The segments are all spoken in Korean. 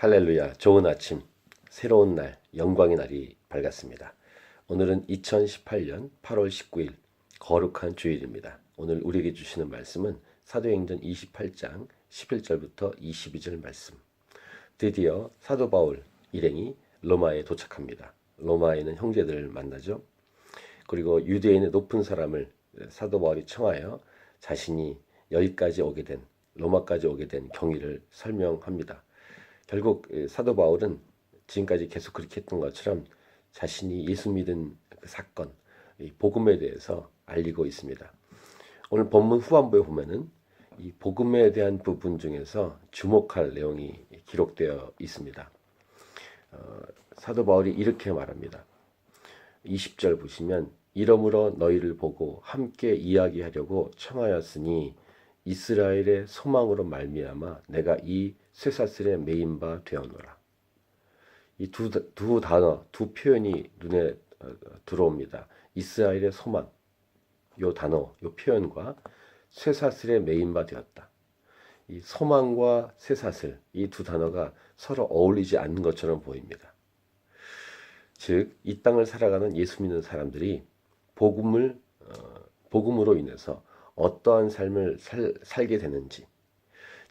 할렐루야, 좋은 아침, 새로운 날, 영광의 날이 밝았습니다. 오늘은 2018년 8월 19일 거룩한 주일입니다. 오늘 우리에게 주시는 말씀은 사도행전 28장 11절부터 22절 말씀. 드디어 사도 바울 일행이 로마에 도착합니다. 로마에는 형제들을 만나죠. 그리고 유대인의 높은 사람을 사도 바울이 청하여 자신이 여기까지 오게 된, 로마까지 오게 된 경위를 설명합니다. 결국 사도 바울은 지금까지 계속 그렇게 했던 것처럼 자신이 예수 믿은 그 사건, 복음에 대해서 알리고 있습니다. 오늘 본문 후반부에 보면은 이 복음에 대한 부분 중에서 주목할 내용이 기록되어 있습니다. 사도 바울이 이렇게 말합니다. 20절 보시면 이러므로 너희를 보고 함께 이야기하려고 청하였으니 이스라엘의 소망으로 말미암아 내가 이 쇠사슬에 매인 바 되었노라. 이 두 단어, 두 표현이 눈에 들어옵니다. 이스라엘의 소망, 요 단어, 요 표현과 쇠사슬에 매인 바 되었다. 이 소망과 쇠사슬, 이 두 단어가 서로 어울리지 않는 것처럼 보입니다. 즉, 이 땅을 살아가는 예수 믿는 사람들이 복음으로 인해서 어떠한 삶을 살게 되는지,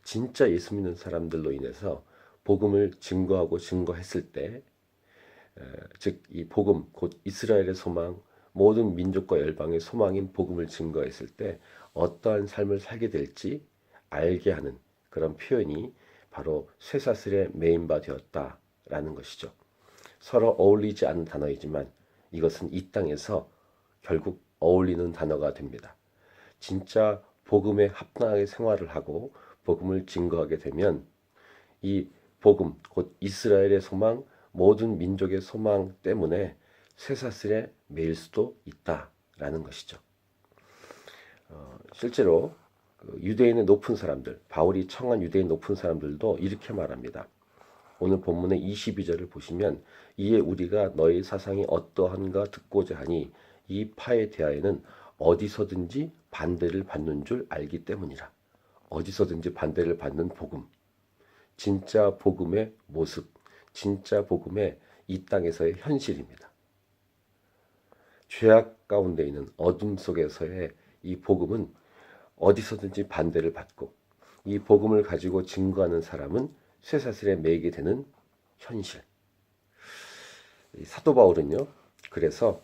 진짜 예수 믿는 사람들로 인해서 복음을 증거했을 때, 즉 이 복음, 곧 이스라엘의 소망, 모든 민족과 열방의 소망인 복음을 증거했을 때 어떠한 삶을 살게 될지 알게 하는 그런 표현이 바로 쇠사슬에 매인 바 되었다라는 것이죠. 서로 어울리지 않는 단어이지만 이것은 이 땅에서 결국 어울리는 단어가 됩니다. 진짜 복음에 합당하게 생활을 하고 복음을 증거하게 되면 이 복음, 곧 이스라엘의 소망, 모든 민족의 소망 때문에 쇠사슬에 매일 수도 있다라는 것이죠. 실제로 유대인의 높은 사람들, 바울이 청한 유대인 높은 사람들도 이렇게 말합니다. 오늘 본문의 22절을 보시면 이에 우리가 너희 사상이 어떠한가 듣고자 하니 이 파에 대하여는 어디서든지 반대를 받는 줄 알기 때문이라. 어디서든지 반대를 받는 복음, 진짜 복음의 모습, 진짜 복음의 이 땅에서의 현실입니다. 죄악 가운데 있는 어둠 속에서의 이 복음은 어디서든지 반대를 받고 이 복음을 가지고 증거하는 사람은 쇠사슬에 매이게 되는 현실. 사도 바울은요, 그래서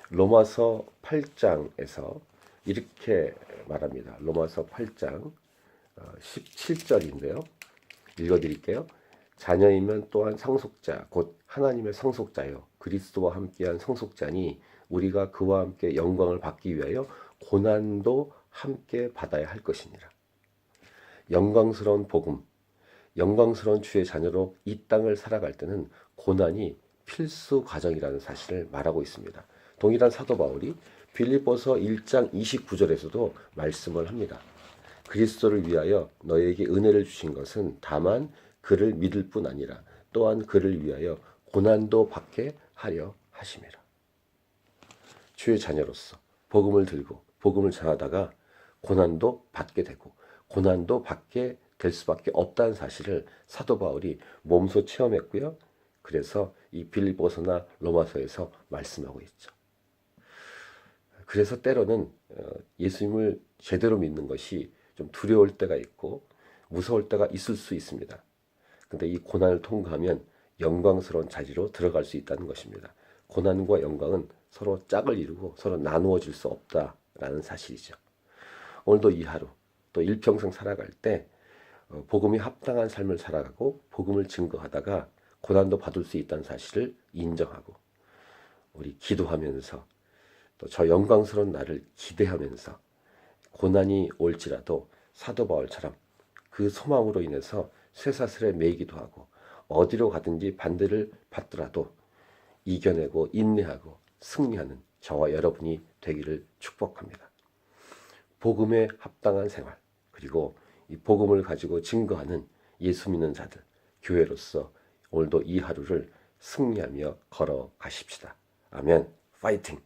로마서 8장에서 이렇게 말합니다. 로마서 8장 17절인데요. 읽어드릴게요. 자녀이면 또한 상속자, 곧 하나님의 상속자요. 그리스도와 함께한 상속자니 우리가 그와 함께 영광을 받기 위하여 고난도 함께 받아야 할 것이니라. 영광스러운 복음, 영광스러운 주의 자녀로 이 땅을 살아갈 때는 고난이 필수 과정이라는 사실을 말하고 있습니다. 동일한 사도 바울이 빌립보서 1장 29절에서도 말씀을 합니다. 그리스도를 위하여 너에게 은혜를 주신 것은 다만 그를 믿을 뿐 아니라 또한 그를 위하여 고난도 받게 하려 하심이라. 주의 자녀로서 복음을 들고 복음을 전하다가 고난도 받게 되고 고난도 받게 될 수밖에 없다는 사실을 사도 바울이 몸소 체험했고요. 그래서 이 빌립보서나 로마서에서 말씀하고 있죠. 그래서 때로는 예수님을 제대로 믿는 것이 좀 두려울 때가 있고 무서울 때가 있을 수 있습니다. 근데 이 고난을 통과하면 영광스러운 자리로 들어갈 수 있다는 것입니다. 고난과 영광은 서로 짝을 이루고 서로 나누어질 수 없다라는 사실이죠. 오늘도 이 하루 또 일평생 살아갈 때 복음이 합당한 삶을 살아가고 복음을 증거하다가 고난도 받을 수 있다는 사실을 인정하고 우리 기도하면서 또 저 영광스러운 날을 기대하면서 고난이 올지라도 사도 바울처럼 그 소망으로 인해서 쇠사슬에 매이기도 하고 어디로 가든지 반대를 받더라도 이겨내고 인내하고 승리하는 저와 여러분이 되기를 축복합니다. 복음에 합당한 생활, 그리고 이 복음을 가지고 증거하는 예수 믿는 자들, 교회로서 오늘도 이 하루를 승리하며 걸어가십시다. 아멘. 파이팅!